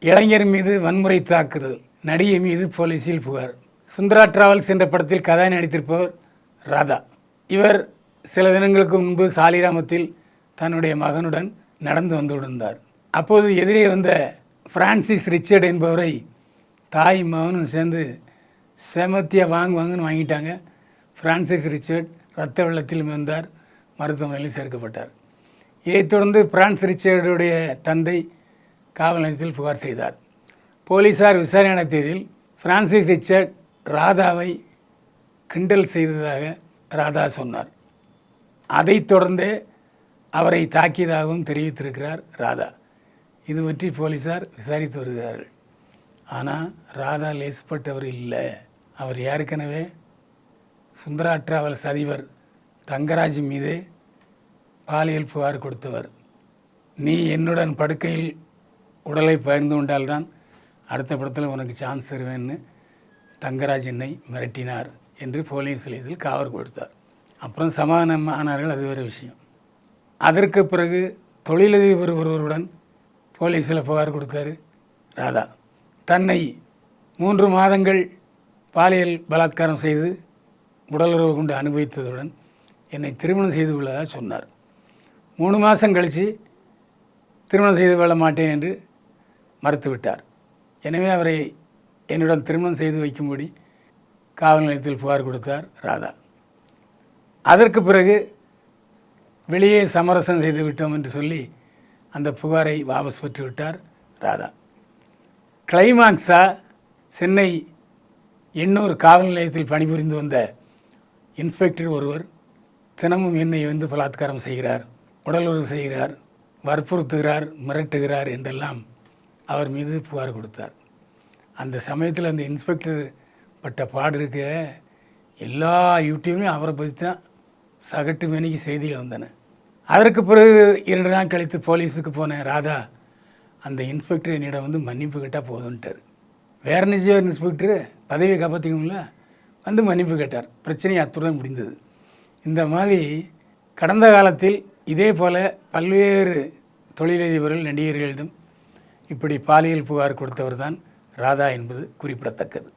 இளைஞர் மீது வன்முறை தாக்குதல், நடிகை மீது போலீஸில் புகார். சுந்தரா டிராவல்ஸ் என்ற படத்தில் கதாநாயகி நடித்திருப்பவர் ராதா. இவர் சில தினங்களுக்கு முன்பு சாலிகிராமத்தில் தன்னுடைய மகனுடன் நடந்து வந்து கொண்டிருந்தார். அப்போது எதிரே வந்த பிரான்சிஸ் ரிச்சர்ட் என்பவரை தாய் மகனும் சேர்ந்து செமத்தியாக வாங்குன்னு வாங்கிட்டாங்க. பிரான்சிஸ் ரிச்சர்ட் இரத்த வெள்ளத்தில் மிதந்தார், மருத்துவமனையில் சேர்க்கப்பட்டார். இதைத் தொடர்ந்து பிரான்ஸ் ரிச்சர்டுடைய தந்தை காவல் நிலையத்தில் புகார் செய்தார். போலீஸார் விசாரணை நடத்தியதில் பிரான்சிஸ் ரிச்சர்ட் ராதாவை கிண்டல் செய்ததாக ராதா சொன்னார். அதைத் தொடர்ந்தே அவரை தாக்கியதாகவும் தெரிவித்திருக்கிறார் ராதா. இது பற்றி போலீஸார் விசாரித்து வருகிறார்கள். ஆனால் ராதா லேசுப்பட்டவர் இல்லை. அவர் ஏற்கனவே சுந்தரா டிராவல்ஸ் அதிபர் தங்கராஜ் மீதே பாலியல் புகார் கொடுத்தவர். நீ என்னுடன் படுக்கையில் உடலை பகிர்ந்து கொண்டால்தான் அடுத்த படத்தில் உனக்கு சான்ஸ் தருவேன்னு தங்கராஜ் என்னை மிரட்டினார் என்று போலீஸ் நிலையத்தில் காவல் கொடுத்தார். அப்புறம் சமாதானமானார்கள், அது வேறு விஷயம். அதற்கு பிறகு தொழிலதிபர் ஒருவருடன் போலீஸில் புகார் கொடுத்தார் ராதா. தன்னை 3 மாதங்கள் பாலியல் பலாத்காரம் செய்து உடலுறவு கொண்டு அனுபவித்ததுடன் என்னை திருமணம் செய்து கொள்ளதாக சொன்னார். 3 மாதம் கழித்து திருமணம் செய்து கொள்ள மாட்டேன் என்று மறுத்துவிட்டார். எனவே அவரை என்னுடன் திருமணம் செய்து வைக்கும்படி காவல் நிலையத்தில் புகார் கொடுத்தார் ராதா. அதற்கு பிறகு வெளியே சமரசம் செய்து விட்டோம் என்று சொல்லி அந்த புகாரை வாபஸ் பெற்று விட்டார் ராதா. கிளைமாக்ஸாக சென்னை எண்ணூர் காவல் நிலையத்தில் பணிபுரிந்து வந்த இன்ஸ்பெக்டர் ஒருவர் தினமும் என்னை வந்து பலாத்காரம் செய்கிறார், உடலுறவு செய்கிறார், வற்புறுத்துகிறார், மிரட்டுகிறார் என்றெல்லாம் அவர் மீது புகார் கொடுத்தார். அந்த சமயத்தில் அந்த இன்ஸ்பெக்டர் பட்ட பாடு இருக்க எல்லா யூடியூப்லையும் அவரை பற்றி தான் சகட்டு மேனிக்கு செய்திகள் வந்தன. அதற்கு பிறகு 2 நாள் கழித்து போலீஸுக்கு போன ராதா அந்த இன்ஸ்பெக்டர் என்னிடம் வந்து மன்னிப்பு கேட்டால் போதுன்ட்டார். வேறு நிச்சயம் இன்ஸ்பெக்டரு பதவியை காப்பாற்றிக்கணும்ல, வந்து மன்னிப்பு கேட்டார். பிரச்சனை அத்துடன் முடிந்தது. இந்த மாதிரி கடந்த காலத்தில் இதே போல் பல்வேறு தொழிலதிபர்கள், நடிகர்களிடம் இப்படி பாலியல் புகார் கொடுத்தவர் தான் ராதா என்பது குறிப்பிடத்தக்கது.